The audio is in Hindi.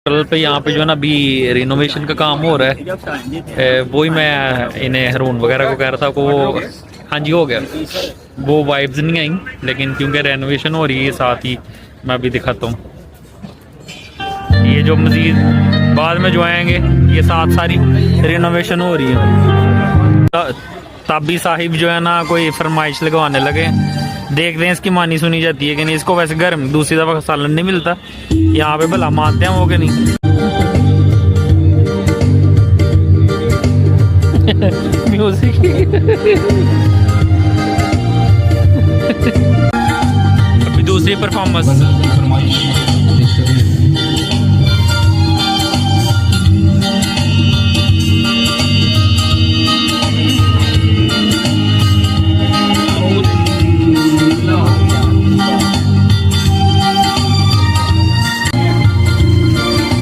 होटल पे यहाँ पे जो है ना अभी रिनोवेशन का काम हो रहा है, वही मैं इन्हें रून वगैरह को कह रहा था को वो हाँ जी हो गया। वो वाइब्स नहीं आई, लेकिन क्योंकि रेनोवेशन हो रही है साथ ही मैं अभी दिखाता हूँ। ये जो मजीद बाद में जो आएंगे ये साथ सारी रिनोवेशन हो रही है। तभी साहिब जो है ना कोई फरमाइश लगवाने लगे, देखते हैं इसकी मानी सुनी जाती है कि नहीं। इसको वैसे घर में दूसरी दफा सालन नहीं मिलता, यहाँ पे भला मानते हैं वो कि नहीं। म्यूजिक अभी दूसरी परफॉर्मेंस